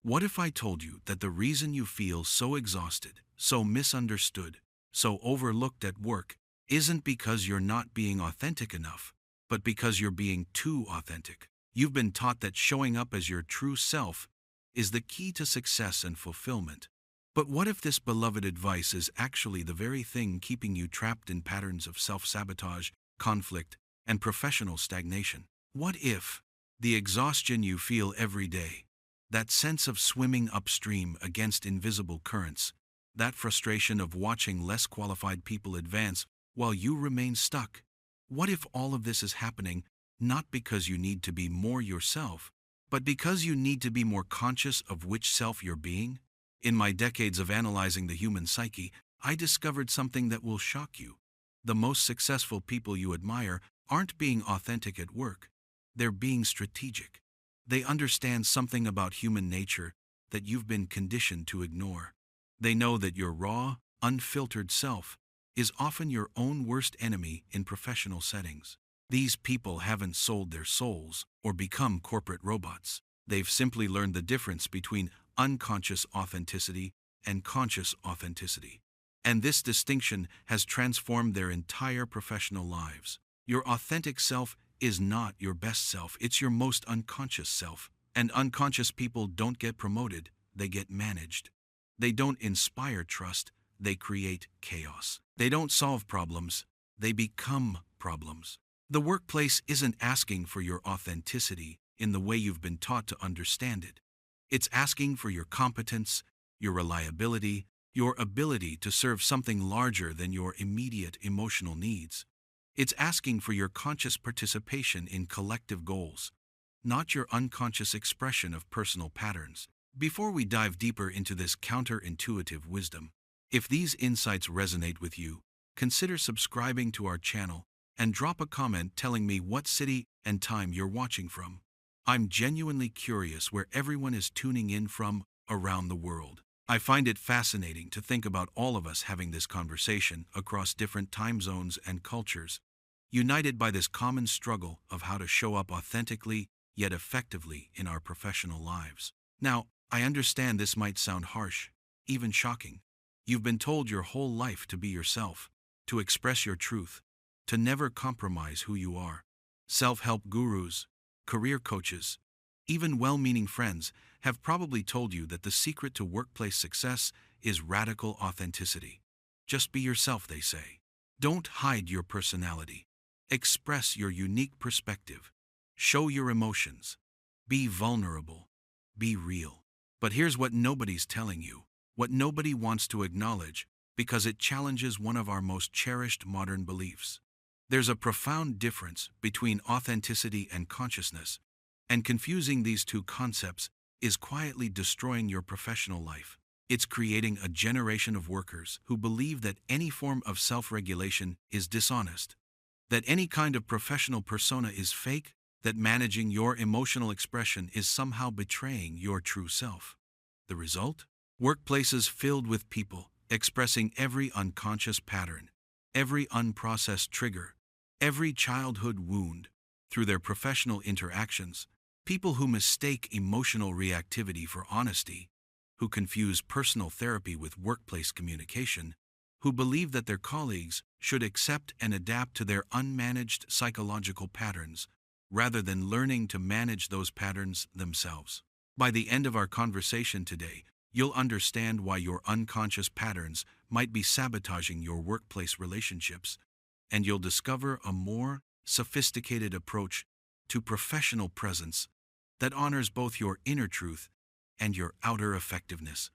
What if I told you that the reason you feel so exhausted, so misunderstood, so overlooked at work isn't because you're not being authentic enough, but because you're being too authentic? You've been taught that showing up as your true self is the key to success and fulfillment. But what if this beloved advice is actually the very thing keeping you trapped in patterns of self-sabotage, conflict, and professional stagnation? What if the exhaustion you feel every day, that sense of swimming upstream against invisible currents, that frustration of watching less qualified people advance while you remain stuck, what if all of this is happening not because you need to be more yourself, but because you need to be more conscious of which self you're being? In my decades of analyzing the human psyche, I discovered something that will shock you. The most successful people you admire aren't being authentic at work. They're being strategic. They understand something about human nature that you've been conditioned to ignore. They know that your raw, unfiltered self is often your own worst enemy in professional settings. These people haven't sold their souls or become corporate robots. They've simply learned the difference between unconscious authenticity and conscious authenticity. And this distinction has transformed their entire professional lives. Your authentic self is not your best self, it's your most unconscious self. And unconscious people don't get promoted, they get managed. They don't inspire trust, they create chaos. They don't solve problems, they become problems. The workplace isn't asking for your authenticity in the way you've been taught to understand it. It's asking for your competence, your reliability, your ability to serve something larger than your immediate emotional needs. It's asking for your conscious participation in collective goals, not your unconscious expression of personal patterns. Before we dive deeper into this counterintuitive wisdom, if these insights resonate with you, consider subscribing to our channel and drop a comment telling me what city and time you're watching from. I'm genuinely curious where everyone is tuning in from around the world. I find it fascinating to think about all of us having this conversation across different time zones and cultures, united by this common struggle of how to show up authentically yet effectively in our professional lives. Now, I understand this might sound harsh, even shocking. You've been told your whole life to be yourself, to express your truth, to never compromise who you are. Self-help gurus, career coaches, even well-meaning friends have probably told you that the secret to workplace success is radical authenticity. Just be yourself, they say. Don't hide your personality. Express your unique perspective. Show your emotions. Be vulnerable. Be real. But here's what nobody's telling you, what nobody wants to acknowledge, because it challenges one of our most cherished modern beliefs. There's a profound difference between authenticity and consciousness, and confusing these two concepts is quietly destroying your professional life. It's creating a generation of workers who believe that any form of self-regulation is dishonest, that any kind of professional persona is fake, that managing your emotional expression is somehow betraying your true self. The result? Workplaces filled with people expressing every unconscious pattern, every unprocessed trigger, every childhood wound through their professional interactions. People who mistake emotional reactivity for honesty, who confuse personal therapy with workplace communication, who believe that their colleagues should accept and adapt to their unmanaged psychological patterns rather than learning to manage those patterns themselves. By the end of our conversation today, you'll understand why your unconscious patterns might be sabotaging your workplace relationships, and you'll discover a more sophisticated approach to professional presence that honors both your inner truth and your outer effectiveness.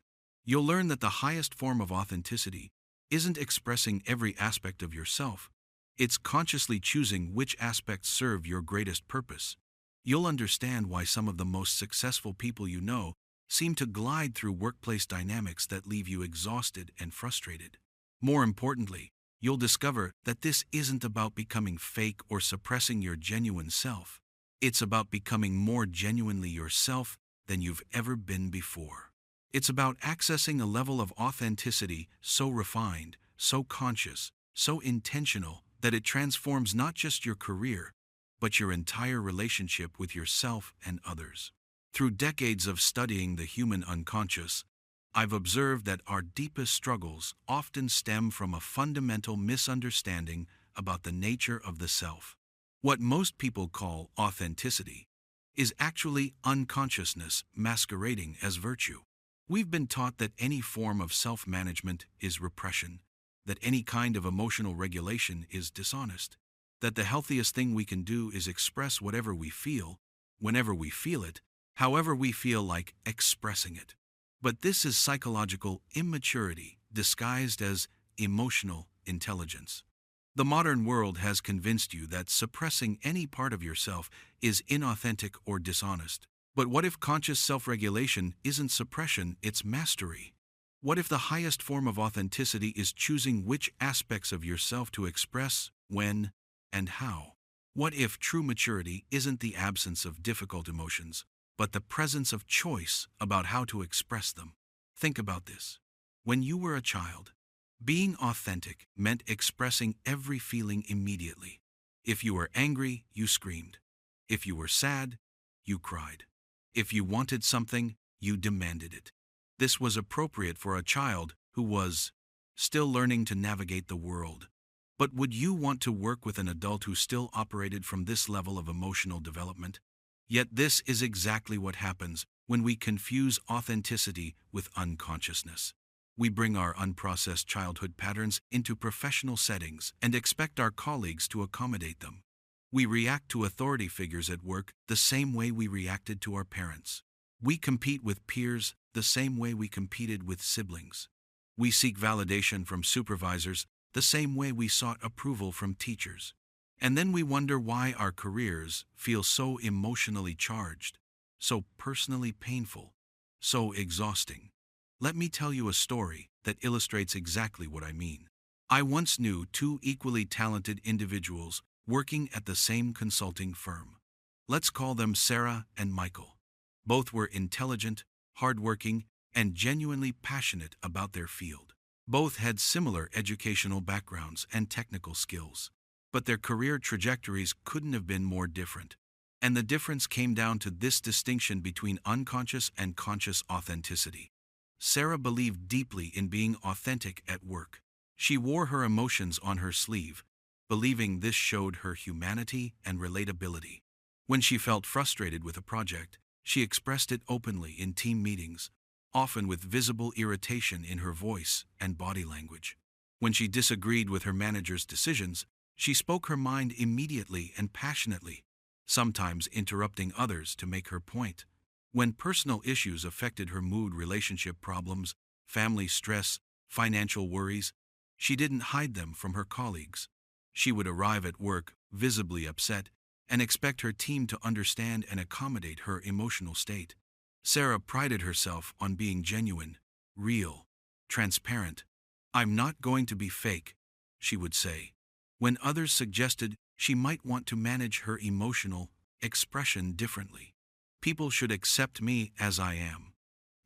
You'll learn that the highest form of authenticity isn't expressing every aspect of yourself, it's consciously choosing which aspects serve your greatest purpose. You'll understand why some of the most successful people you know seem to glide through workplace dynamics that leave you exhausted and frustrated. More importantly, you'll discover that this isn't about becoming fake or suppressing your genuine self. It's about becoming more genuinely yourself than you've ever been before. It's about accessing a level of authenticity so refined, so conscious, so intentional that it transforms not just your career, but your entire relationship with yourself and others. Through decades of studying the human unconscious, I've observed that our deepest struggles often stem from a fundamental misunderstanding about the nature of the self. What most people call authenticity is actually unconsciousness masquerading as virtue. We've been taught that any form of self-management is repression, that any kind of emotional regulation is dishonest, that the healthiest thing we can do is express whatever we feel, whenever we feel it, however we feel like expressing it. But this is psychological immaturity disguised as emotional intelligence. The modern world has convinced you that suppressing any part of yourself is inauthentic or dishonest. But what if conscious self-regulation isn't suppression, it's mastery? What if the highest form of authenticity is choosing which aspects of yourself to express, when, and how? What if true maturity isn't the absence of difficult emotions, but the presence of choice about how to express them? Think about this. When you were a child, being authentic meant expressing every feeling immediately. If you were angry, you screamed. If you were sad, you cried. If you wanted something, you demanded it. This was appropriate for a child who was still learning to navigate the world. But would you want to work with an adult who still operated from this level of emotional development? Yet this is exactly what happens when we confuse authenticity with unconsciousness. We bring our unprocessed childhood patterns into professional settings and expect our colleagues to accommodate them. We react to authority figures at work the same way we reacted to our parents. We compete with peers the same way we competed with siblings. We seek validation from supervisors the same way we sought approval from teachers. And then we wonder why our careers feel so emotionally charged, so personally painful, so exhausting. Let me tell you a story that illustrates exactly what I mean. I once knew two equally talented individuals working at the same consulting firm. Let's call them Sarah and Michael. Both were intelligent, hardworking, and genuinely passionate about their field. Both had similar educational backgrounds and technical skills. But their career trajectories couldn't have been more different. And the difference came down to this distinction between unconscious and conscious authenticity. Sarah believed deeply in being authentic at work. She wore her emotions on her sleeve, believing this showed her humanity and relatability. When she felt frustrated with a project, she expressed it openly in team meetings, often with visible irritation in her voice and body language. When she disagreed with her manager's decisions, she spoke her mind immediately and passionately, sometimes interrupting others to make her point. When personal issues affected her mood, relationship problems, family stress, financial worries, she didn't hide them from her colleagues. She would arrive at work, visibly upset, and expect her team to understand and accommodate her emotional state. Sarah prided herself on being genuine, real, transparent. "I'm not going to be fake," she would say. When others suggested she might want to manage her emotional expression differently. "People should accept me as I am.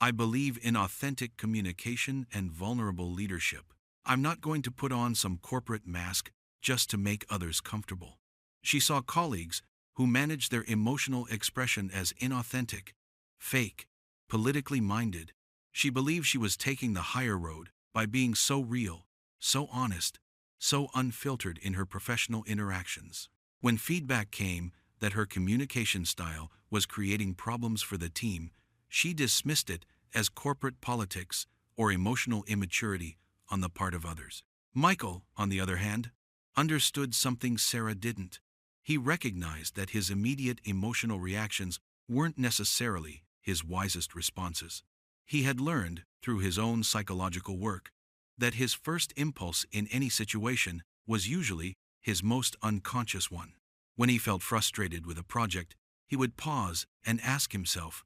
I believe in authentic communication and vulnerable leadership. I'm not going to put on some corporate mask just to make others comfortable." She saw colleagues who managed their emotional expression as inauthentic, fake, politically minded. She believed she was taking the higher road by being so real, so honest, so unfiltered in her professional interactions. When feedback came that her communication style was creating problems for the team, she dismissed it as corporate politics or emotional immaturity on the part of others. Michael, on the other hand, understood something Sarah didn't. He recognized that his immediate emotional reactions weren't necessarily his wisest responses. He had learned, through his own psychological work, that his first impulse in any situation was usually his most unconscious one. When he felt frustrated with a project, he would pause and ask himself,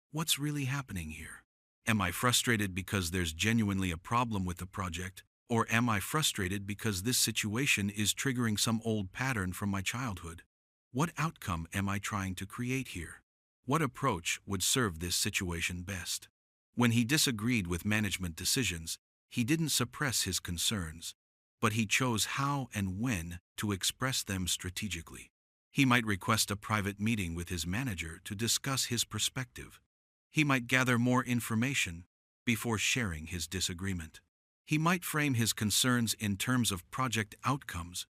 "What's really happening here? Am I frustrated because there's genuinely a problem with the project, or am I frustrated because this situation is triggering some old pattern from my childhood? What outcome am I trying to create here? What approach would serve this situation best?" When he disagreed with management decisions, he didn't suppress his concerns, but he chose how and when to express them strategically. He might request a private meeting with his manager to discuss his perspective. He might gather more information before sharing his disagreement. He might frame his concerns in terms of project outcomes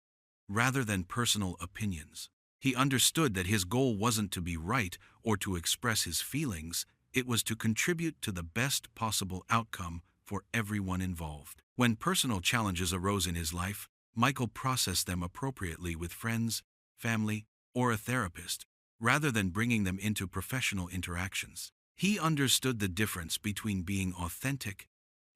rather than personal opinions. He understood that his goal wasn't to be right or to express his feelings, it was to contribute to the best possible outcome for everyone involved. When personal challenges arose in his life, Michael processed them appropriately with friends, family, or a therapist, rather than bringing them into professional interactions. He understood the difference between being authentic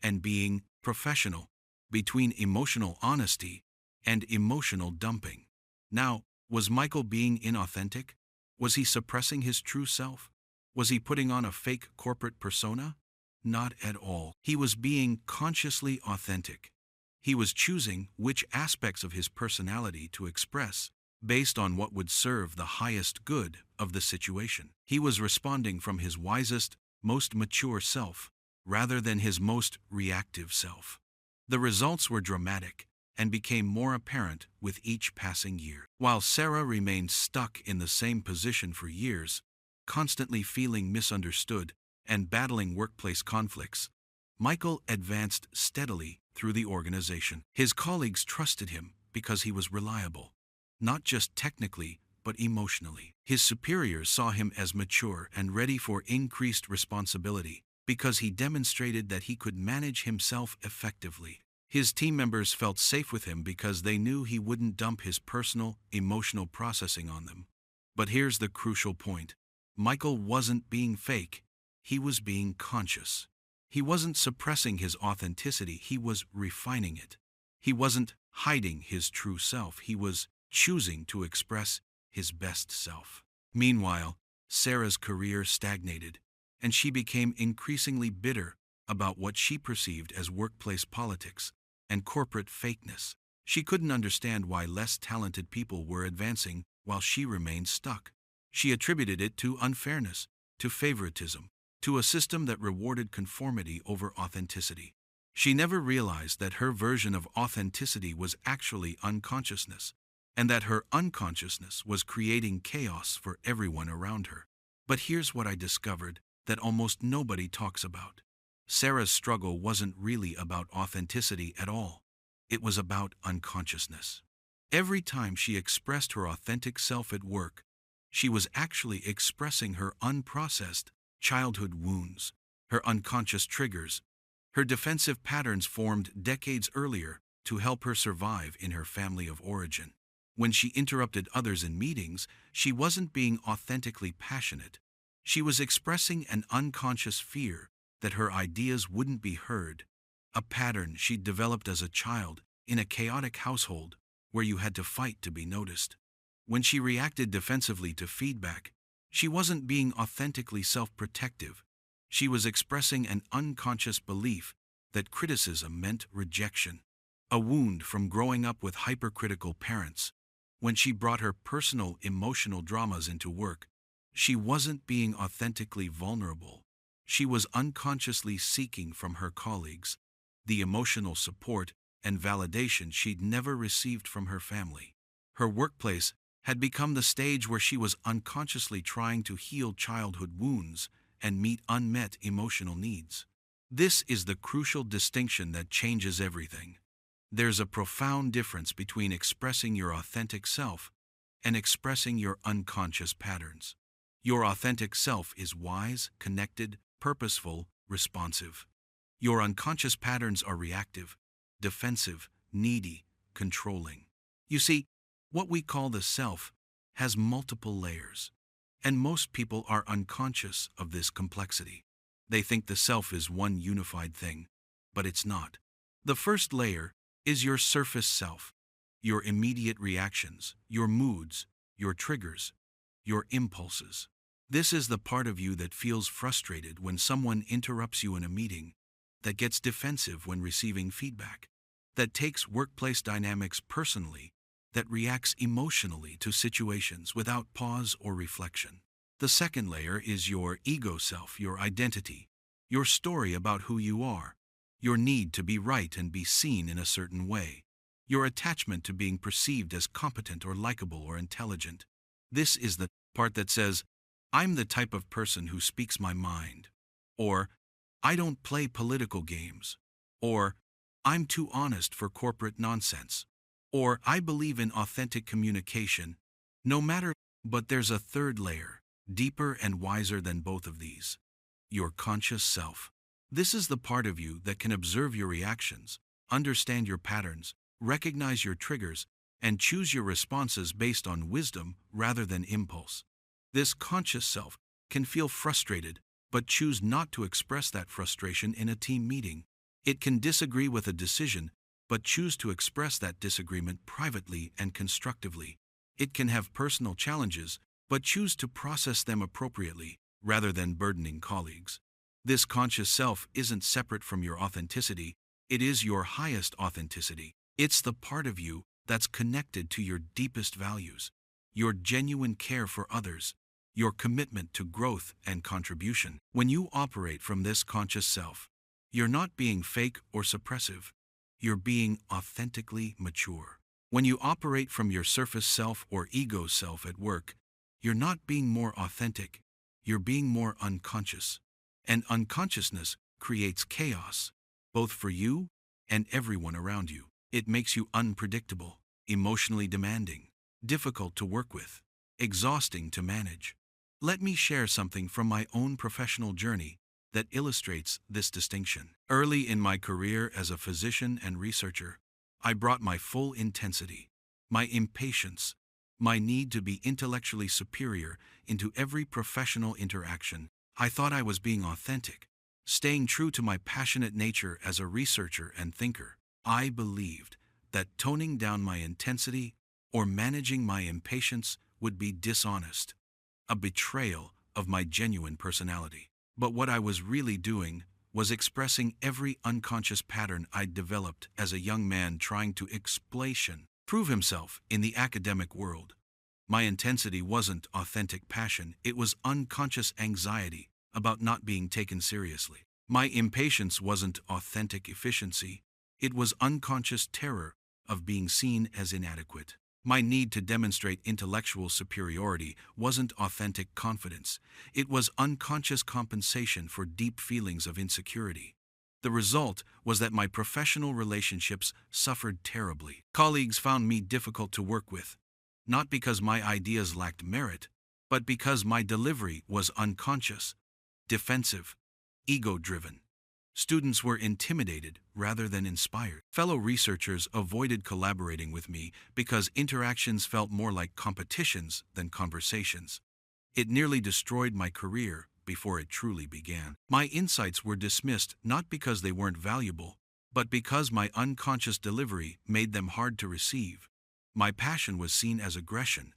and being professional, between emotional honesty and emotional dumping. Now, was Michael being inauthentic? Was he suppressing his true self? Was he putting on a fake corporate persona? Not at all. He was being consciously authentic. He was choosing which aspects of his personality to express based on what would serve the highest good of the situation. He was responding from his wisest, most mature self, rather than his most reactive self. The results were dramatic and became more apparent with each passing year. While Sarah remained stuck in the same position for years, constantly feeling misunderstood and battling workplace conflicts, Michael advanced steadily through the organization. His colleagues trusted him because he was reliable, not just technically, but emotionally. His superiors saw him as mature and ready for increased responsibility because he demonstrated that he could manage himself effectively. His team members felt safe with him because they knew he wouldn't dump his personal, emotional processing on them. But here's the crucial point. Michael wasn't being fake, he was being conscious. He wasn't suppressing his authenticity, he was refining it. He wasn't hiding his true self, he was choosing to express his best self. Meanwhile, Sarah's career stagnated, and she became increasingly bitter about what she perceived as workplace politics and corporate fakeness. She couldn't understand why less talented people were advancing while she remained stuck. She attributed it to unfairness, to favoritism, to a system that rewarded conformity over authenticity. She never realized that her version of authenticity was actually unconsciousness, and that her unconsciousness was creating chaos for everyone around her. But here's what I discovered that almost nobody talks about. Sarah's struggle wasn't really about authenticity at all. It was about unconsciousness. Every time she expressed her authentic self at work, she was actually expressing her unprocessed childhood wounds, her unconscious triggers, her defensive patterns formed decades earlier to help her survive in her family of origin. When she interrupted others in meetings, she wasn't being authentically passionate. She was expressing an unconscious fear that her ideas wouldn't be heard, a pattern she'd developed as a child in a chaotic household where you had to fight to be noticed. When she reacted defensively to feedback, she wasn't being authentically self-protective. She was expressing an unconscious belief that criticism meant rejection, a wound from growing up with hypercritical parents. When she brought her personal emotional dramas into work, she wasn't being authentically vulnerable. She was unconsciously seeking from her colleagues the emotional support and validation she'd never received from her family. Her workplace had become the stage where she was unconsciously trying to heal childhood wounds and meet unmet emotional needs. This is the crucial distinction that changes everything. There's a profound difference between expressing your authentic self and expressing your unconscious patterns. Your authentic self is wise, connected, purposeful, responsive. Your unconscious patterns are reactive, defensive, needy, controlling. You see, what we call the self has multiple layers, and most people are unconscious of this complexity. They think the self is one unified thing, but it's not. The first layer is your surface self, your immediate reactions, your moods, your triggers, your impulses. This is the part of you that feels frustrated when someone interrupts you in a meeting, that gets defensive when receiving feedback, that takes workplace dynamics personally, that reacts emotionally to situations without pause or reflection. The second layer is your ego self, your identity, your story about who you are, your need to be right and be seen in a certain way, your attachment to being perceived as competent or likable or intelligent. This is the part that says, I'm the type of person who speaks my mind. Or, I don't play political games. Or, I'm too honest for corporate nonsense. Or, I believe in authentic communication. No matter, but there's a third layer, deeper and wiser than both of these. Your conscious self. This is the part of you that can observe your reactions, understand your patterns, recognize your triggers, and choose your responses based on wisdom rather than impulse. This conscious self can feel frustrated, but choose not to express that frustration in a team meeting. It can disagree with a decision, but choose to express that disagreement privately and constructively. It can have personal challenges, but choose to process them appropriately, rather than burdening colleagues. This conscious self isn't separate from your authenticity, it is your highest authenticity. It's the part of you that's connected to your deepest values, your genuine care for others, your commitment to growth and contribution. When you operate from this conscious self, you're not being fake or suppressive, you're being authentically mature. When you operate from your surface self or ego self at work, you're not being more authentic, you're being more unconscious. And unconsciousness creates chaos, both for you and everyone around you. It makes you unpredictable, emotionally demanding, difficult to work with, exhausting to manage. Let me share something from my own professional journey that illustrates this distinction. Early in my career as a physician and researcher, I brought my full intensity, my impatience, my need to be intellectually superior into every professional interaction. I thought I was being authentic, staying true to my passionate nature as a researcher and thinker. I believed that toning down my intensity or managing my impatience would be dishonest, a betrayal of my genuine personality. But what I was really doing was expressing every unconscious pattern I'd developed as a young man trying to prove himself in the academic world. My intensity wasn't authentic passion, it was unconscious anxiety about not being taken seriously. My impatience wasn't authentic efficiency, it was unconscious terror of being seen as inadequate. My need to demonstrate intellectual superiority wasn't authentic confidence, it was unconscious compensation for deep feelings of insecurity. The result was that my professional relationships suffered terribly. Colleagues found me difficult to work with, not because my ideas lacked merit, but because my delivery was unconscious, defensive, ego-driven. Students were intimidated rather than inspired. Fellow researchers avoided collaborating with me because interactions felt more like competitions than conversations. It nearly destroyed my career before it truly began. My insights were dismissed not because they weren't valuable, but because my unconscious delivery made them hard to receive. My passion was seen as aggression.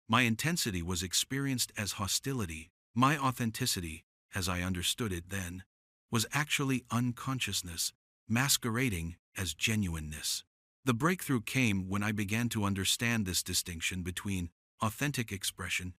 My intensity was experienced as hostility. My authenticity, as I understood it then, was actually unconsciousness, masquerading as genuineness. The breakthrough came when I began to understand this distinction between authentic expression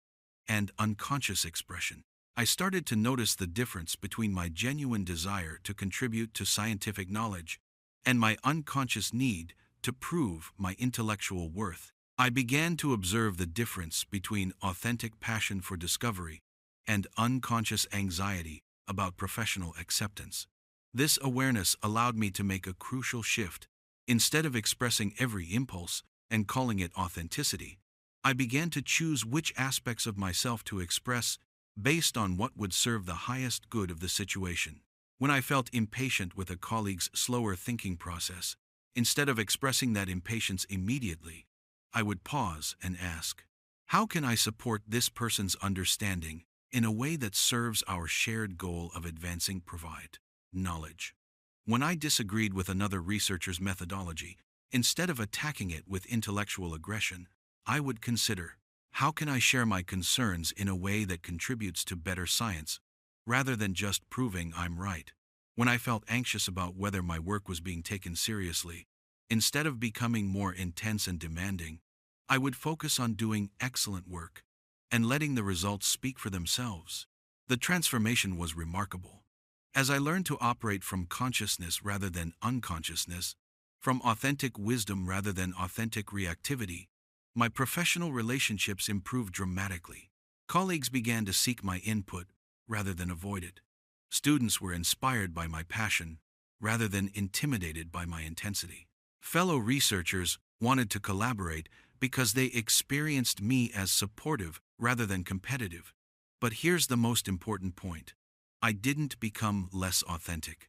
and unconscious expression. I started to notice the difference between my genuine desire to contribute to scientific knowledge and my unconscious need to prove my intellectual worth. I began to observe the difference between authentic passion for discovery and unconscious anxiety about professional acceptance. This awareness allowed me to make a crucial shift. Instead of expressing every impulse and calling it authenticity, I began to choose which aspects of myself to express based on what would serve the highest good of the situation. When I felt impatient with a colleague's slower thinking process, instead of expressing that impatience immediately, I would pause and ask, how can I support this person's understanding in a way that serves our shared goal of advancing knowledge? When I disagreed with another researcher's methodology, instead of attacking it with intellectual aggression, I would consider, how can I share my concerns in a way that contributes to better science, rather than just proving I'm right? When I felt anxious about whether my work was being taken seriously, instead of becoming more intense and demanding, I would focus on doing excellent work and letting the results speak for themselves. The transformation was remarkable. As I learned to operate from consciousness rather than unconsciousness, from authentic wisdom rather than authentic reactivity, My professional relationships improved dramatically. Colleagues began to seek my input rather than avoid it. Students were inspired by my passion rather than intimidated by my intensity. Fellow researchers wanted to collaborate because they experienced me as supportive rather than competitive. But here's the most important point. I didn't become less authentic.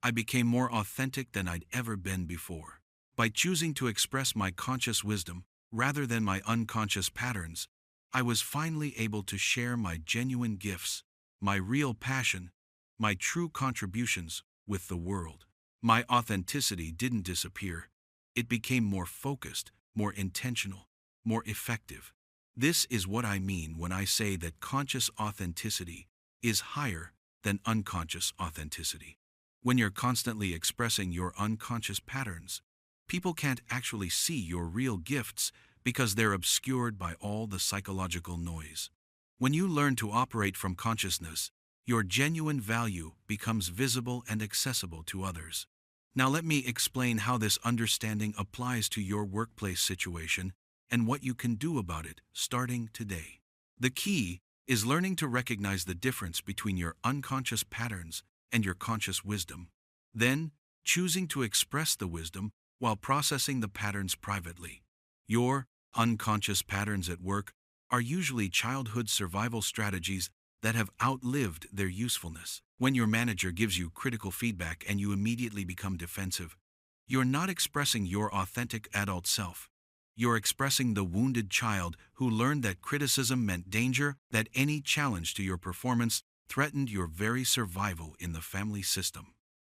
I became more authentic than I'd ever been before. By choosing to express my conscious wisdom rather than my unconscious patterns, I was finally able to share my genuine gifts, my real passion, my true contributions with the world. My authenticity didn't disappear. It became more focused, more intentional, more effective. This is what I mean when I say that conscious authenticity is higher than unconscious authenticity. When you're constantly expressing your unconscious patterns, people can't actually see your real gifts because they're obscured by all the psychological noise. When you learn to operate from consciousness, your genuine value becomes visible and accessible to others. Now let me explain how this understanding applies to your workplace situation and what you can do about it starting today. The key is learning to recognize the difference between your unconscious patterns and your conscious wisdom. Then, choosing to express the wisdom while processing the patterns privately. Your unconscious patterns at work are usually childhood survival strategies that have outlived their usefulness. When your manager gives you critical feedback and you immediately become defensive, you're not expressing your authentic adult self. You're expressing the wounded child who learned that criticism meant danger, that any challenge to your performance threatened your very survival in the family system.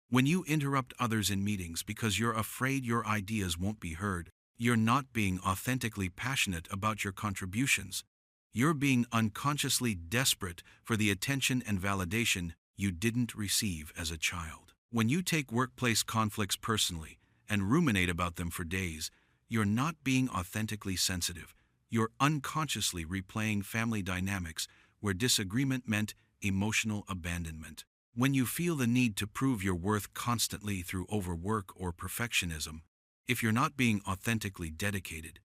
When you interrupt others in meetings because you're afraid your ideas won't be heard, you're not being authentically passionate about your contributions. You're being unconsciously desperate for the attention and validation you didn't receive as a child. When you take workplace conflicts personally and ruminate about them for days, you're not being authentically sensitive. You're unconsciously replaying family dynamics where disagreement meant emotional abandonment. When you feel the need to prove your worth constantly through overwork or perfectionism, if you're not being authentically dedicated,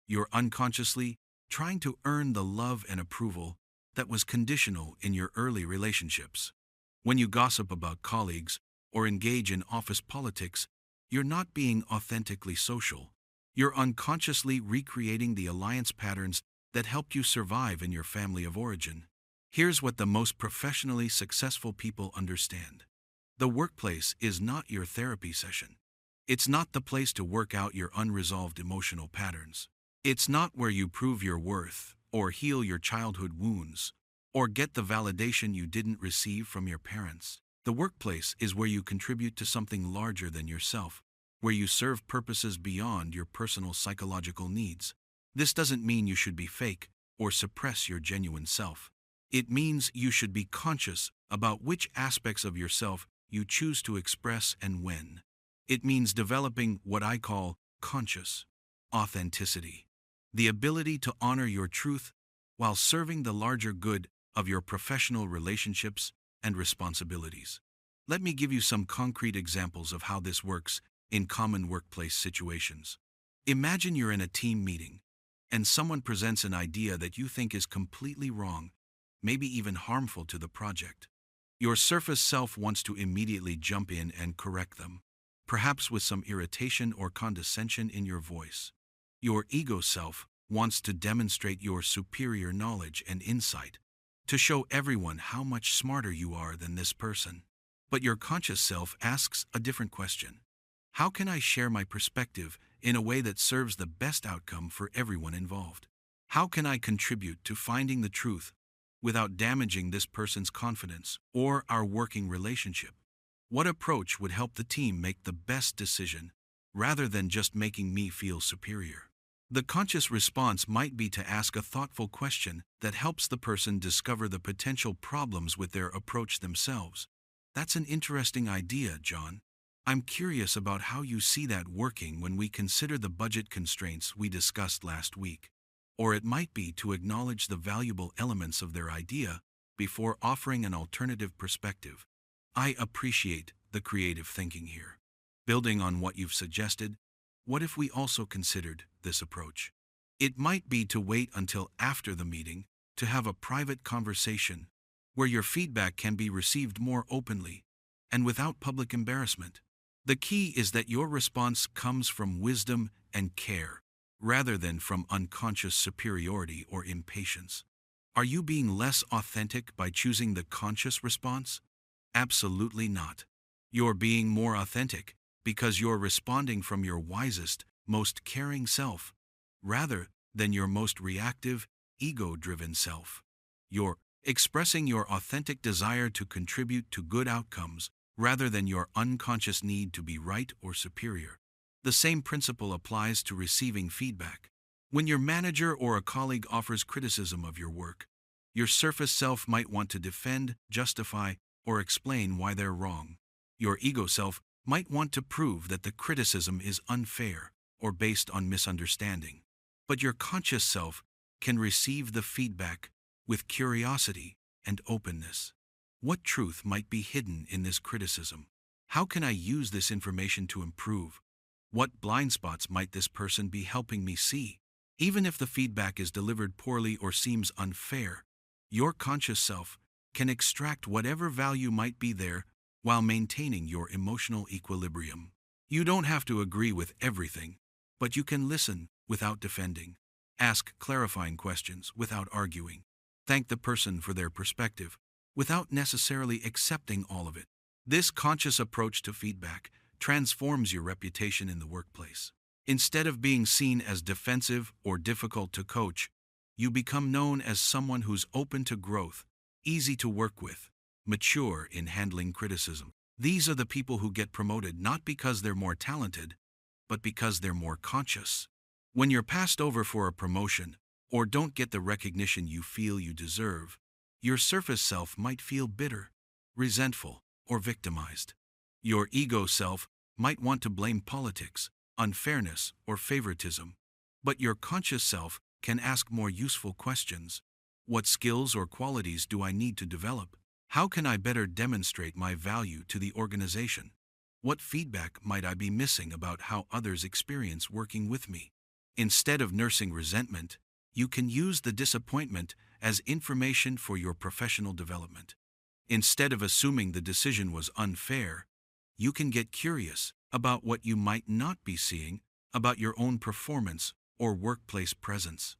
you're unconsciously trying to earn the love and approval that was conditional in your early relationships. When you gossip about colleagues or engage in office politics, you're not being authentically social. You're unconsciously recreating the alliance patterns that helped you survive in your family of origin. Here's what the most professionally successful people understand. The workplace is not your therapy session. It's not the place to work out your unresolved emotional patterns. It's not where you prove your worth, or heal your childhood wounds, or get the validation you didn't receive from your parents. The workplace is where you contribute to something larger than yourself, where you serve purposes beyond your personal psychological needs. This doesn't mean you should be fake or suppress your genuine self. It means you should be conscious about which aspects of yourself you choose to express and when. It means developing what I call conscious authenticity, the ability to honor your truth while serving the larger good of your professional relationships and responsibilities. Let me give you some concrete examples of how this works in common workplace situations. Imagine you're in a team meeting, and someone presents an idea that you think is completely wrong, maybe even harmful to the project. Your surface self wants to immediately jump in and correct them, perhaps with some irritation or condescension in your voice. Your ego self wants to demonstrate your superior knowledge and insight, to show everyone how much smarter you are than this person. But your conscious self asks a different question. How can I share my perspective in a way that serves the best outcome for everyone involved? How can I contribute to finding the truth without damaging this person's confidence or our working relationship? What approach would help the team make the best decision rather than just making me feel superior? The conscious response might be to ask a thoughtful question that helps the person discover the potential problems with their approach themselves. That's an interesting idea, John. I'm curious about how you see that working when we consider the budget constraints we discussed last week. Or it might be to acknowledge the valuable elements of their idea before offering an alternative perspective. I appreciate the creative thinking here. Building on what you've suggested, what if we also considered this approach? It might be to wait until after the meeting to have a private conversation where your feedback can be received more openly and without public embarrassment. The key is that your response comes from wisdom and care, rather than from unconscious superiority or impatience. Are you being less authentic by choosing the conscious response? Absolutely not. You're being more authentic because you're responding from your wisest, most caring self, rather than your most reactive, ego-driven self. You're expressing your authentic desire to contribute to good outcomes rather than your unconscious need to be right or superior. The same principle applies to receiving feedback. When your manager or a colleague offers criticism of your work, your surface self might want to defend, justify, or explain why they're wrong. Your ego self might want to prove that the criticism is unfair or based on misunderstanding. But your conscious self can receive the feedback with curiosity and openness. What truth might be hidden in this criticism? How can I use this information to improve? What blind spots might this person be helping me see? Even if the feedback is delivered poorly or seems unfair, your conscious self can extract whatever value might be there while maintaining your emotional equilibrium. You don't have to agree with everything, but you can listen without defending. Ask clarifying questions without arguing. Thank the person for their perspective without necessarily accepting all of it. This conscious approach to feedback transforms your reputation in the workplace. Instead of being seen as defensive or difficult to coach, you become known as someone who's open to growth, easy to work with, mature in handling criticism. These are the people who get promoted not because they're more talented, but because they're more conscious. When you're passed over for a promotion, or don't get the recognition you feel you deserve, your surface self might feel bitter, resentful, or victimized. Your ego self might want to blame politics, unfairness, or favoritism. But your conscious self can ask more useful questions. What skills or qualities do I need to develop? How can I better demonstrate my value to the organization? What feedback might I be missing about how others experience working with me? Instead of nursing resentment, you can use the disappointment as information for your professional development. Instead of assuming the decision was unfair, you can get curious about what you might not be seeing about your own performance or workplace presence.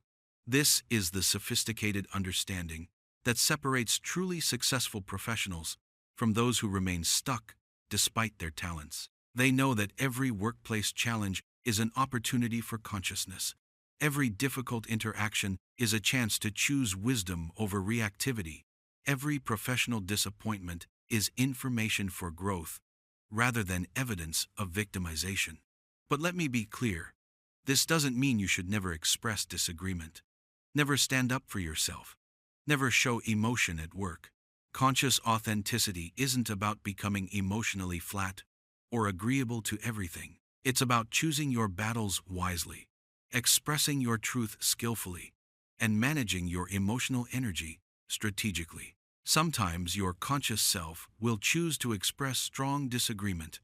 This is the sophisticated understanding that separates truly successful professionals from those who remain stuck despite their talents. They know that every workplace challenge is an opportunity for consciousness. Every difficult interaction is a chance to choose wisdom over reactivity. Every professional disappointment is information for growth, rather than evidence of victimization. But let me be clear, this doesn't mean you should never express disagreement. Never stand up for yourself. Never show emotion at work. Conscious authenticity isn't about becoming emotionally flat or agreeable to everything. It's about choosing your battles wisely, expressing your truth skillfully, and managing your emotional energy strategically. Sometimes your conscious self will choose to express strong disagreement,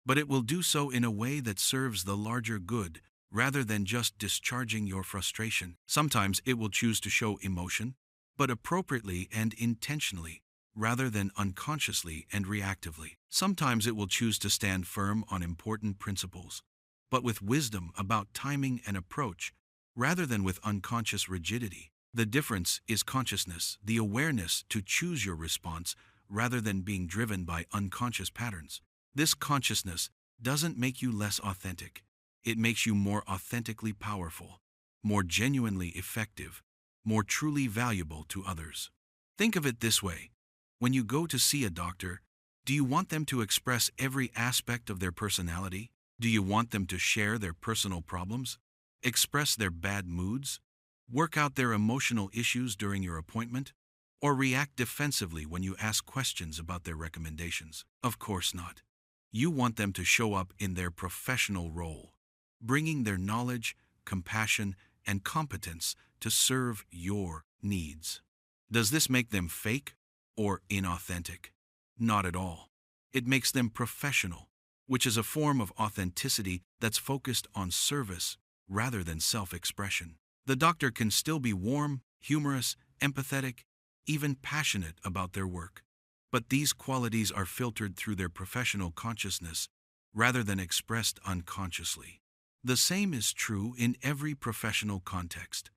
but it will do so in a way that serves the larger good rather than just discharging your frustration. Sometimes it will choose to show emotion, but appropriately and intentionally, rather than unconsciously and reactively. Sometimes it will choose to stand firm on important principles, but with wisdom about timing and approach, rather than with unconscious rigidity. The difference is consciousness, the awareness to choose your response rather than being driven by unconscious patterns. This consciousness doesn't make you less authentic. It makes you more authentically powerful, more genuinely effective, more truly valuable to others. Think of it this way. When you go to see a doctor, do you want them to express every aspect of their personality? Do you want them to share their personal problems, express their bad moods, work out their emotional issues during your appointment, or react defensively when you ask questions about their recommendations? Of course not. You want them to show up in their professional role, bringing their knowledge, compassion, and competence to serve your needs. Does this make them fake or inauthentic? Not at all. It makes them professional, which is a form of authenticity that's focused on service rather than self-expression. The doctor can still be warm, humorous, empathetic, even passionate about their work. But these qualities are filtered through their professional consciousness rather than expressed unconsciously. The same is true in every professional context.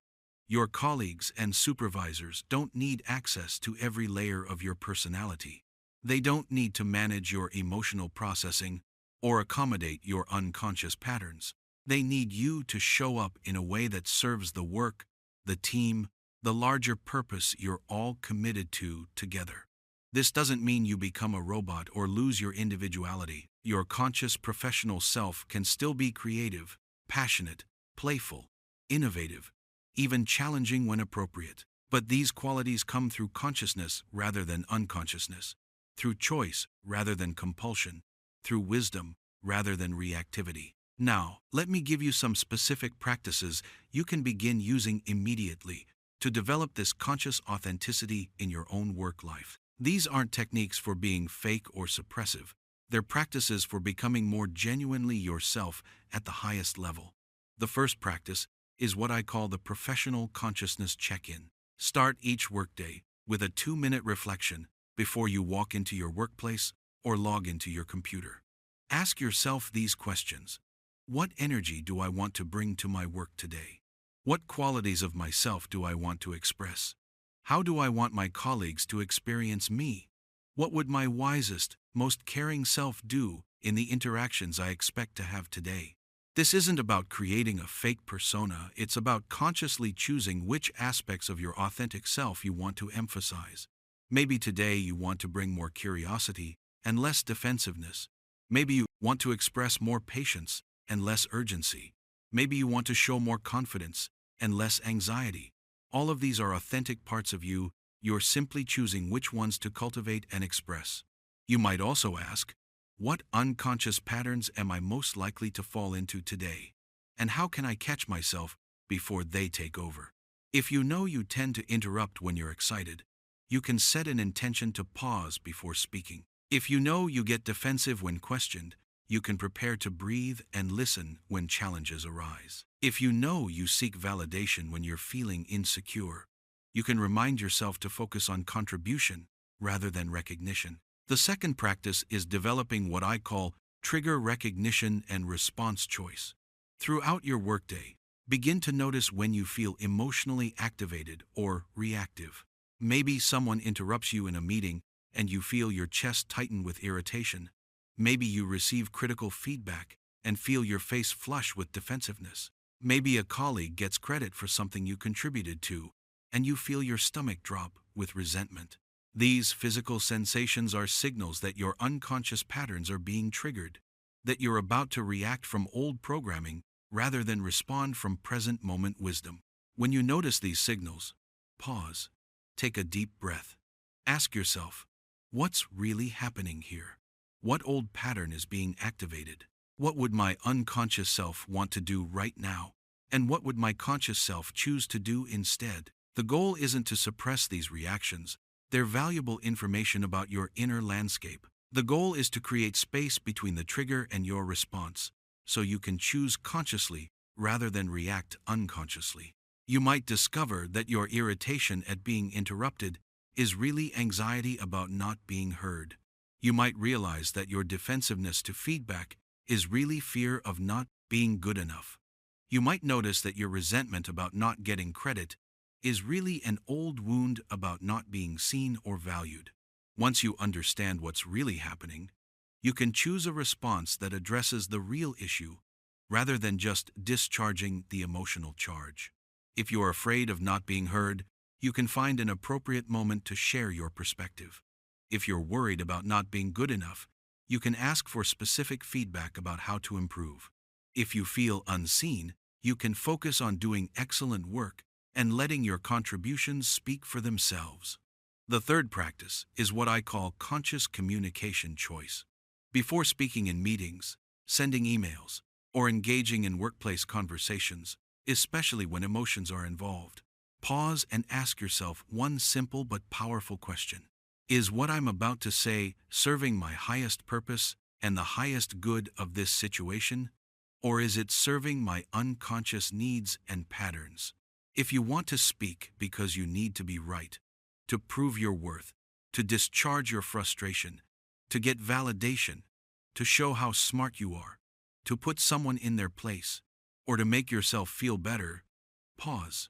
Your colleagues and supervisors don't need access to every layer of your personality. They don't need to manage your emotional processing or accommodate your unconscious patterns. They need you to show up in a way that serves the work, the team, the larger purpose you're all committed to together. This doesn't mean you become a robot or lose your individuality. Your conscious professional self can still be creative, passionate, playful, innovative, even challenging when appropriate. But these qualities come through consciousness rather than unconsciousness, through choice rather than compulsion, through wisdom rather than reactivity. Now, let me give you some specific practices you can begin using immediately to develop this conscious authenticity in your own work life. These aren't techniques for being fake or suppressive. They're practices for becoming more genuinely yourself at the highest level. The first practice is what I call the professional consciousness check-in. Start each workday with a 2-minute reflection before you walk into your workplace or log into your computer. Ask yourself these questions. What energy do I want to bring to my work today? What qualities of myself do I want to express? How do I want my colleagues to experience me? What would my wisest, most caring self do in the interactions I expect to have today? This isn't about creating a fake persona, it's about consciously choosing which aspects of your authentic self you want to emphasize. Maybe today you want to bring more curiosity and less defensiveness. Maybe you want to express more patience and less urgency. Maybe you want to show more confidence and less anxiety. All of these are authentic parts of you. You're simply choosing which ones to cultivate and express. You might also ask, what unconscious patterns am I most likely to fall into today? And how can I catch myself before they take over? If you know you tend to interrupt when you're excited, you can set an intention to pause before speaking. If you know you get defensive when questioned, you can prepare to breathe and listen when challenges arise. If you know you seek validation when you're feeling insecure, you can remind yourself to focus on contribution rather than recognition. The second practice is developing what I call trigger recognition and response choice. Throughout your workday, begin to notice when you feel emotionally activated or reactive. Maybe someone interrupts you in a meeting and you feel your chest tighten with irritation. Maybe you receive critical feedback and feel your face flush with defensiveness. Maybe a colleague gets credit for something you contributed to, and you feel your stomach drop with resentment. These physical sensations are signals that your unconscious patterns are being triggered, that you're about to react from old programming rather than respond from present moment wisdom. When you notice these signals, pause, take a deep breath. Ask yourself, what's really happening here? What old pattern is being activated? What would my unconscious self want to do right now? And what would my conscious self choose to do instead? The goal isn't to suppress these reactions. They're valuable information about your inner landscape. The goal is to create space between the trigger and your response, so you can choose consciously rather than react unconsciously. You might discover that your irritation at being interrupted is really anxiety about not being heard. You might realize that your defensiveness to feedback is really fear of not being good enough. You might notice that your resentment about not getting credit is really an old wound about not being seen or valued. Once you understand what's really happening, you can choose a response that addresses the real issue rather than just discharging the emotional charge. If you're afraid of not being heard, you can find an appropriate moment to share your perspective. If you're worried about not being good enough, you can ask for specific feedback about how to improve. If you feel unseen, you can focus on doing excellent work and letting your contributions speak for themselves. The third practice is what I call conscious communication choice. Before speaking in meetings, sending emails, or engaging in workplace conversations, especially when emotions are involved, pause and ask yourself one simple but powerful question. Is what I'm about to say serving my highest purpose and the highest good of this situation? Or is it serving my unconscious needs and patterns? If you want to speak because you need to be right, to prove your worth, to discharge your frustration, to get validation, to show how smart you are, to put someone in their place, or to make yourself feel better, pause.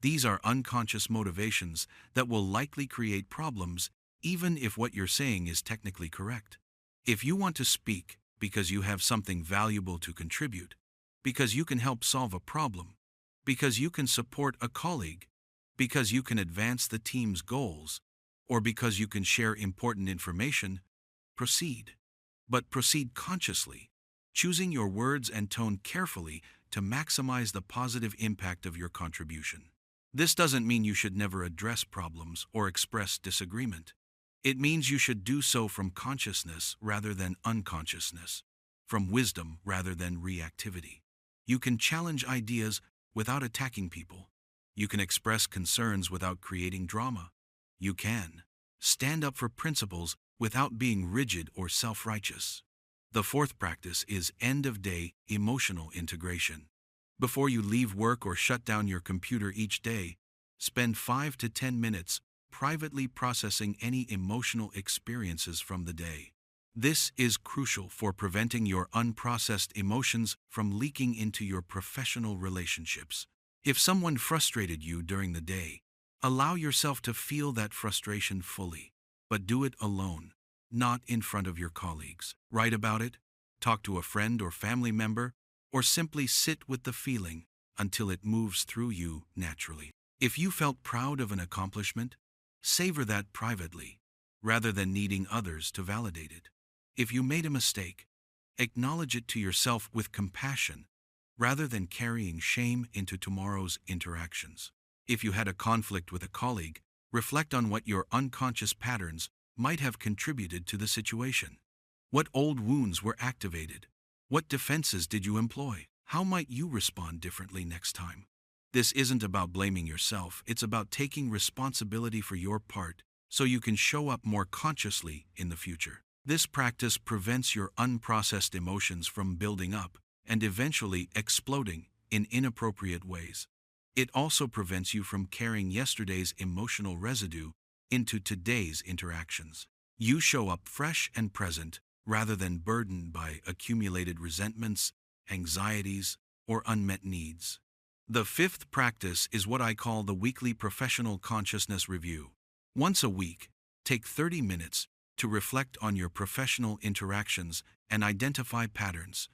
These are unconscious motivations that will likely create problems even if what you're saying is technically correct. If you want to speak because you have something valuable to contribute, because you can help solve a problem, because you can support a colleague, because you can advance the team's goals, or because you can share important information, proceed. But proceed consciously, choosing your words and tone carefully to maximize the positive impact of your contribution. This doesn't mean you should never address problems or express disagreement. It means you should do so from consciousness rather than unconsciousness, from wisdom rather than reactivity. You can challenge ideas without attacking people. You can express concerns without creating drama. You can stand up for principles without being rigid or self-righteous. The fourth practice is end-of-day emotional integration. Before you leave work or shut down your computer each day, spend 5 to 10 minutes privately processing any emotional experiences from the day. This is crucial for preventing your unprocessed emotions from leaking into your professional relationships. If someone frustrated you during the day, allow yourself to feel that frustration fully, but do it alone, not in front of your colleagues. Write about it, talk to a friend or family member, or simply sit with the feeling until it moves through you naturally. If you felt proud of an accomplishment, savor that privately, rather than needing others to validate it. If you made a mistake, acknowledge it to yourself with compassion, rather than carrying shame into tomorrow's interactions. If you had a conflict with a colleague, reflect on what your unconscious patterns might have contributed to the situation. What old wounds were activated? What defenses did you employ? How might you respond differently next time? This isn't about blaming yourself, it's about taking responsibility for your part so you can show up more consciously in the future. This practice prevents your unprocessed emotions from building up and eventually exploding in inappropriate ways. It also prevents you from carrying yesterday's emotional residue into today's interactions. You show up fresh and present rather than burdened by accumulated resentments, anxieties, or unmet needs. The fifth practice is what I call the weekly professional consciousness review. Once a week, take 30 minutes to reflect on your professional interactions and identify patterns.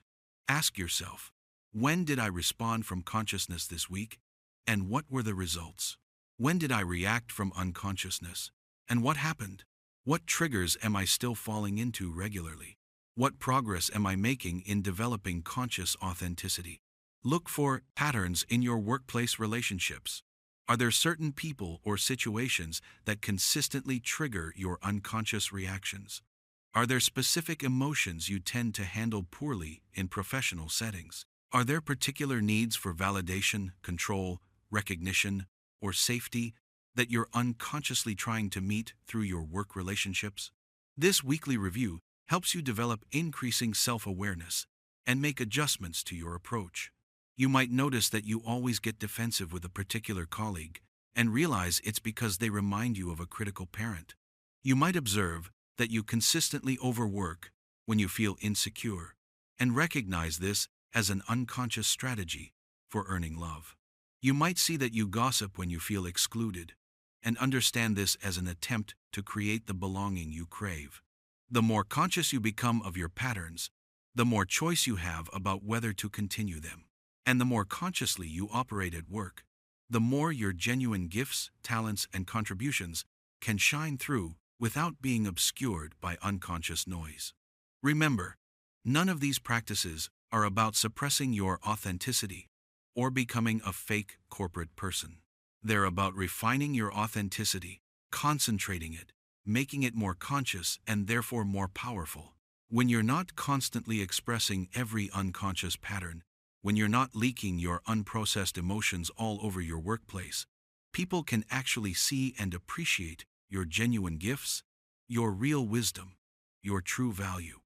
Ask yourself, when did I respond from consciousness this week? And what were the results? When did I react from unconsciousness? And what happened? What triggers am I still falling into regularly? What progress am I making in developing conscious authenticity? Look for patterns in your workplace relationships. Are there certain people or situations that consistently trigger your unconscious reactions? Are there specific emotions you tend to handle poorly in professional settings? Are there particular needs for validation, control, recognition, or safety that you're unconsciously trying to meet through your work relationships? This weekly review helps you develop increasing self-awareness and make adjustments to your approach. You might notice that you always get defensive with a particular colleague and realize it's because they remind you of a critical parent. You might observe that you consistently overwork when you feel insecure and recognize this as an unconscious strategy for earning love. You might see that you gossip when you feel excluded and understand this as an attempt to create the belonging you crave. The more conscious you become of your patterns, the more choice you have about whether to continue them. And the more consciously you operate at work, the more your genuine gifts, talents, and contributions can shine through without being obscured by unconscious noise. Remember, none of these practices are about suppressing your authenticity or becoming a fake corporate person. They're about refining your authenticity, concentrating it, making it more conscious and therefore more powerful. When you're not constantly expressing every unconscious pattern, when you're not leaking your unprocessed emotions all over your workplace, people can actually see and appreciate your genuine gifts, your real wisdom, your true value.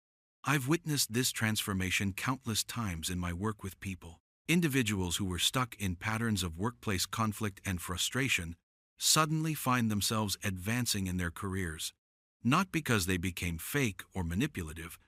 I've witnessed this transformation countless times in my work with people. Individuals who were stuck in patterns of workplace conflict and frustration suddenly find themselves advancing in their careers, not because they became fake or manipulative,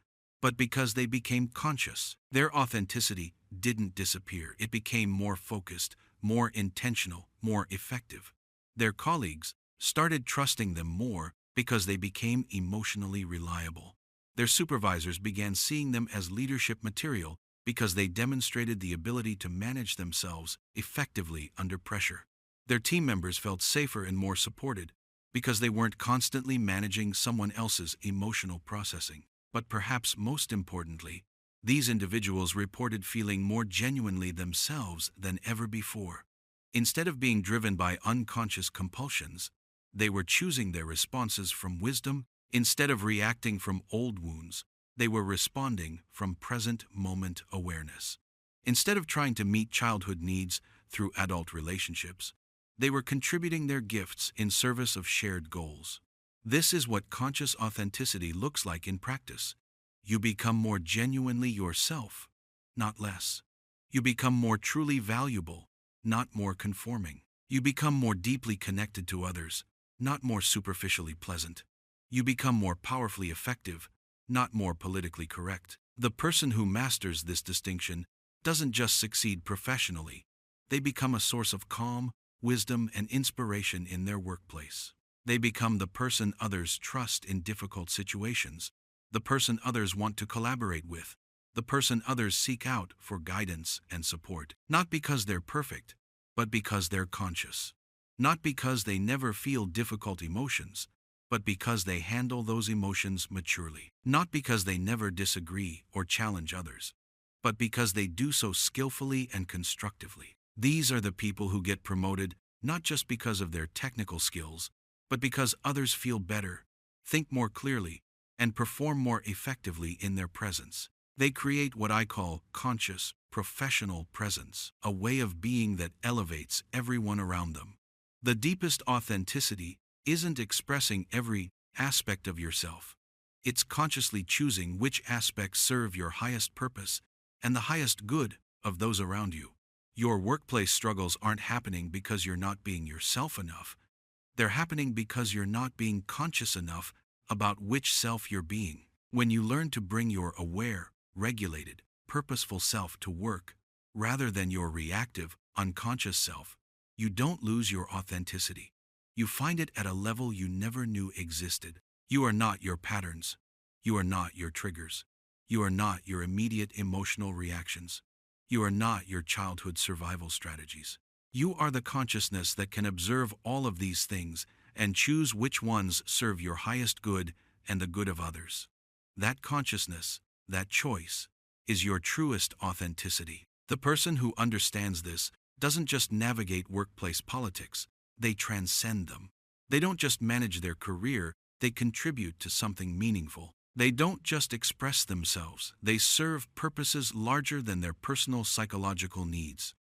but because they became conscious. Their authenticity didn't disappear. It became more focused, more intentional, more effective. Their colleagues started trusting them more because they became emotionally reliable. Their supervisors began seeing them as leadership material because they demonstrated the ability to manage themselves effectively under pressure. Their team members felt safer and more supported because they weren't constantly managing someone else's emotional processing. But perhaps most importantly, these individuals reported feeling more genuinely themselves than ever before. Instead of being driven by unconscious compulsions, they were choosing their responses from wisdom. Instead of reacting from old wounds, they were responding from present moment awareness. Instead of trying to meet childhood needs through adult relationships, they were contributing their gifts in service of shared goals. This is what conscious authenticity looks like in practice. You become more genuinely yourself, not less. You become more truly valuable, not more conforming. You become more deeply connected to others, not more superficially pleasant. You become more powerfully effective, not more politically correct. The person who masters this distinction doesn't just succeed professionally. They become a source of calm, wisdom, and inspiration in their workplace. They become the person others trust in difficult situations, the person others want to collaborate with, the person others seek out for guidance and support. Not because they're perfect, but because they're conscious. Not because they never feel difficult emotions, but because they handle those emotions maturely. Not because they never disagree or challenge others, but because they do so skillfully and constructively. These are the people who get promoted not just because of their technical skills, but because others feel better, think more clearly, and perform more effectively in their presence. They create what I call conscious, professional presence, a way of being that elevates everyone around them. The deepest authenticity isn't expressing every aspect of yourself. It's consciously choosing which aspects serve your highest purpose and the highest good of those around you. Your workplace struggles aren't happening because you're not being yourself enough. They're happening because you're not being conscious enough about which self you're being. When you learn to bring your aware, regulated, purposeful self to work, rather than your reactive, unconscious self, you don't lose your authenticity. You find it at a level you never knew existed. You are not your patterns. You are not your triggers. You are not your immediate emotional reactions. You are not your childhood survival strategies. You are the consciousness that can observe all of these things and choose which ones serve your highest good and the good of others. That consciousness, that choice, is your truest authenticity. The person who understands this doesn't just navigate workplace politics, they transcend them. They don't just manage their career, they contribute to something meaningful. They don't just express themselves, they serve purposes larger than their personal psychological needs.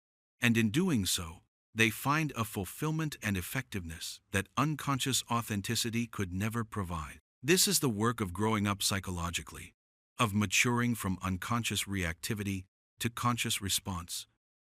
And in doing so, they find a fulfillment and effectiveness that unconscious authenticity could never provide. This is the work of growing up psychologically, of maturing from unconscious reactivity to conscious response,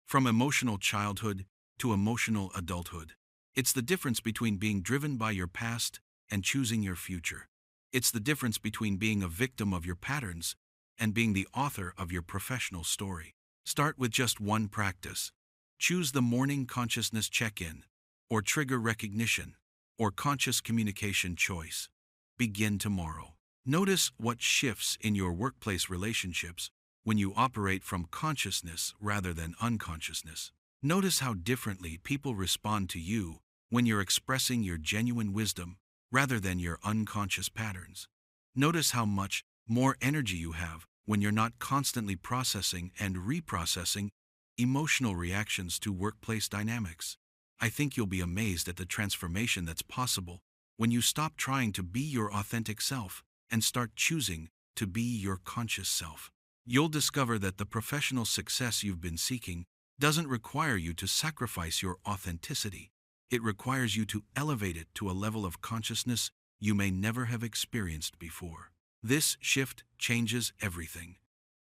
from emotional childhood to emotional adulthood. It's the difference between being driven by your past and choosing your future. It's the difference between being a victim of your patterns and being the author of your professional story. Start with just one practice. Choose the morning consciousness check-in, or trigger recognition, or conscious communication choice. Begin tomorrow. Notice what shifts in your workplace relationships when you operate from consciousness rather than unconsciousness. Notice how differently people respond to you when you're expressing your genuine wisdom rather than your unconscious patterns. Notice how much more energy you have when you're not constantly processing and reprocessing emotional reactions to workplace dynamics. I think you'll be amazed at the transformation that's possible when you stop trying to be your authentic self and start choosing to be your conscious self. You'll discover that the professional success you've been seeking doesn't require you to sacrifice your authenticity. It requires you to elevate it to a level of consciousness you may never have experienced before. This shift changes everything.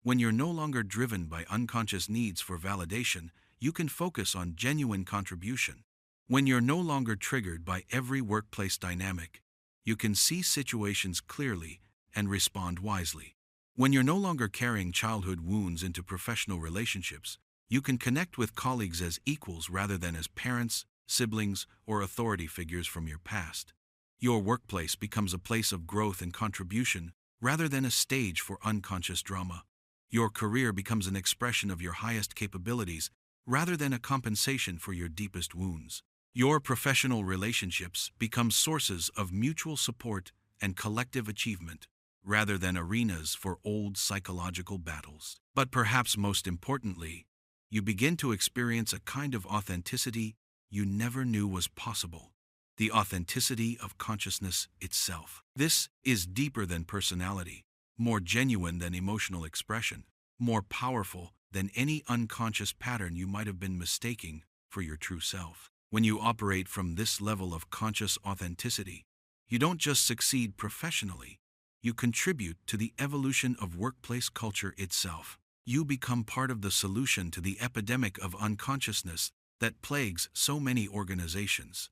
When you're no longer driven by unconscious needs for validation, you can focus on genuine contribution. When you're no longer triggered by every workplace dynamic, you can see situations clearly and respond wisely. When you're no longer carrying childhood wounds into professional relationships, you can connect with colleagues as equals rather than as parents, siblings, or authority figures from your past. Your workplace becomes a place of growth and contribution rather than a stage for unconscious drama. Your career becomes an expression of your highest capabilities rather than a compensation for your deepest wounds. Your professional relationships become sources of mutual support and collective achievement rather than arenas for old psychological battles. But perhaps most importantly, you begin to experience a kind of authenticity you never knew was possible. The authenticity of consciousness itself. This is deeper than personality, more genuine than emotional expression, more powerful than any unconscious pattern you might have been mistaking for your true self. When you operate from this level of conscious authenticity, you don't just succeed professionally, you contribute to the evolution of workplace culture itself. You become part of the solution to the epidemic of unconsciousness that plagues so many organizations.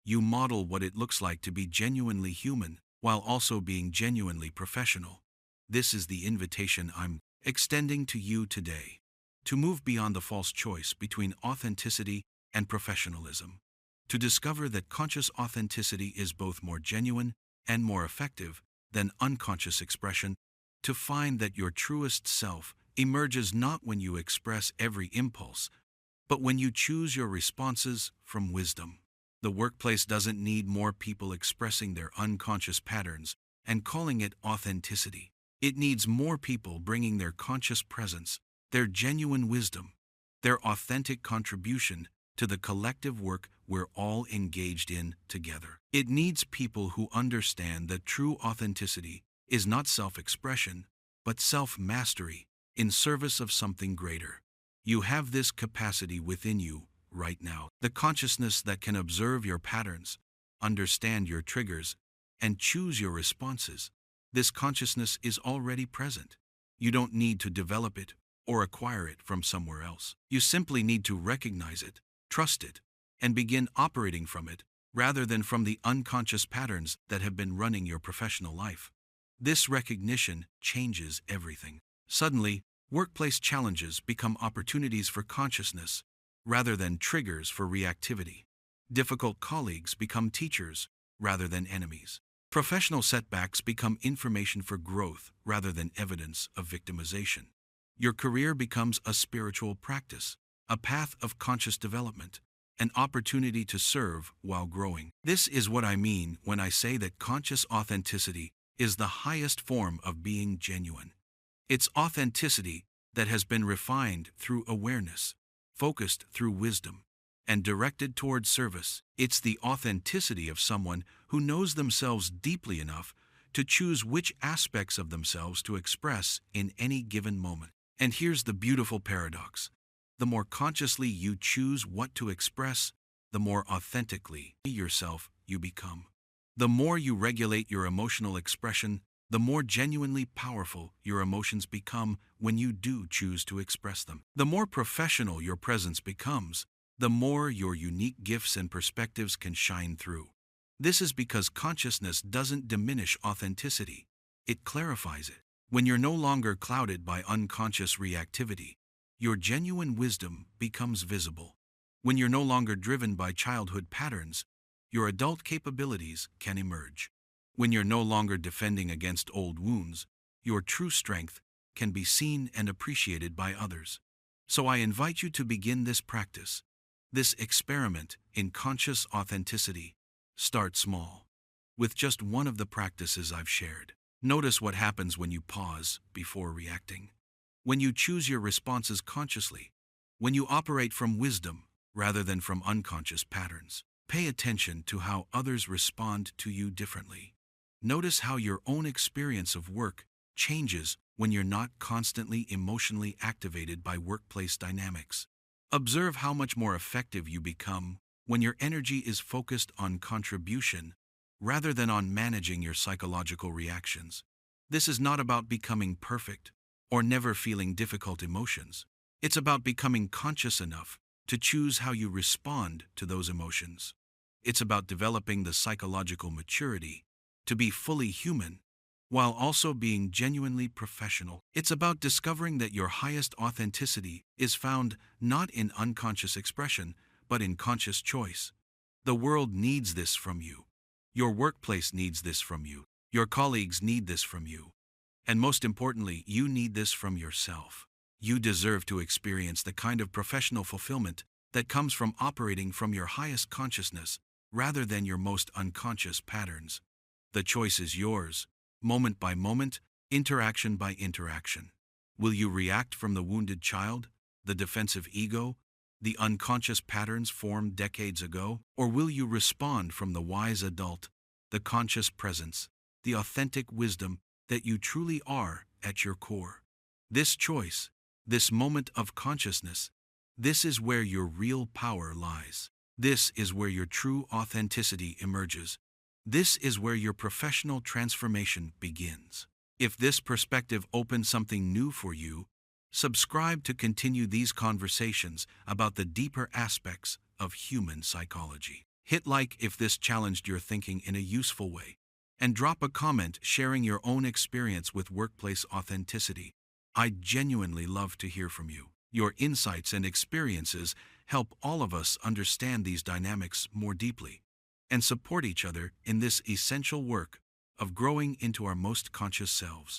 You model what it looks like to be genuinely human while also being genuinely professional. This is the invitation I'm extending to you today, to move beyond the false choice between authenticity and professionalism, to discover that conscious authenticity is both more genuine and more effective than unconscious expression, to find that your truest self emerges not when you express every impulse, but when you choose your responses from wisdom. The workplace doesn't need more people expressing their unconscious patterns and calling it authenticity. It needs more people bringing their conscious presence, their genuine wisdom, their authentic contribution to the collective work we're all engaged in together. It needs people who understand that true authenticity is not self-expression, but self-mastery in service of something greater. You have this capacity within you right now, the consciousness that can observe your patterns, understand your triggers, and choose your responses. This consciousness is already present. You don't need to develop it or acquire it from somewhere else. You simply need to recognize it, trust it, and begin operating from it rather than from the unconscious patterns that have been running your professional life. This recognition changes everything. Suddenly, workplace challenges become opportunities for consciousness rather than triggers for reactivity. Difficult colleagues become teachers rather than enemies. Professional setbacks become information for growth rather than evidence of victimization. Your career becomes a spiritual practice, a path of conscious development, an opportunity to serve while growing. This is what I mean when I say that conscious authenticity is the highest form of being genuine. It's authenticity that has been refined through awareness, focused through wisdom, and directed toward service. It's the authenticity of someone who knows themselves deeply enough to choose which aspects of themselves to express in any given moment. And here's the beautiful paradox. The more consciously you choose what to express, the more authentically yourself you become. The more you regulate your emotional expression, the more genuinely powerful your emotions become when you do choose to express them. The more professional your presence becomes, the more your unique gifts and perspectives can shine through. This is because consciousness doesn't diminish authenticity, it clarifies it. When you're no longer clouded by unconscious reactivity, your genuine wisdom becomes visible. When you're no longer driven by childhood patterns, your adult capabilities can emerge. When you're no longer defending against old wounds, your true strength can be seen and appreciated by others. So I invite you to begin this practice, this experiment in conscious authenticity. Start small, with just one of the practices I've shared. Notice what happens when you pause before reacting. When you choose your responses consciously, when you operate from wisdom rather than from unconscious patterns. Pay attention to how others respond to you differently. Notice how your own experience of work changes when you're not constantly emotionally activated by workplace dynamics. Observe how much more effective you become when your energy is focused on contribution rather than on managing your psychological reactions. This is not about becoming perfect, or never feeling difficult emotions. It's about becoming conscious enough to choose how you respond to those emotions. It's about developing the psychological maturity to be fully human while also being genuinely professional. It's about discovering that your highest authenticity is found not in unconscious expression, but in conscious choice. The world needs this from you. Your workplace needs this from you. Your colleagues need this from you. And most importantly, you need this from yourself. You deserve to experience the kind of professional fulfillment that comes from operating from your highest consciousness rather than your most unconscious patterns. The choice is yours, moment by moment, interaction by interaction. Will you react from the wounded child, the defensive ego, the unconscious patterns formed decades ago? Or will you respond from the wise adult, the conscious presence, the authentic wisdom that you truly are at your core? This choice, this moment of consciousness, this is where your real power lies. This is where your true authenticity emerges. This is where your professional transformation begins. If this perspective opens something new for you, subscribe to continue these conversations about the deeper aspects of human psychology. Hit like if this challenged your thinking in a useful way, and drop a comment sharing your own experience with workplace authenticity. I'd genuinely love to hear from you. Your insights and experiences help all of us understand these dynamics more deeply and support each other in this essential work of growing into our most conscious selves.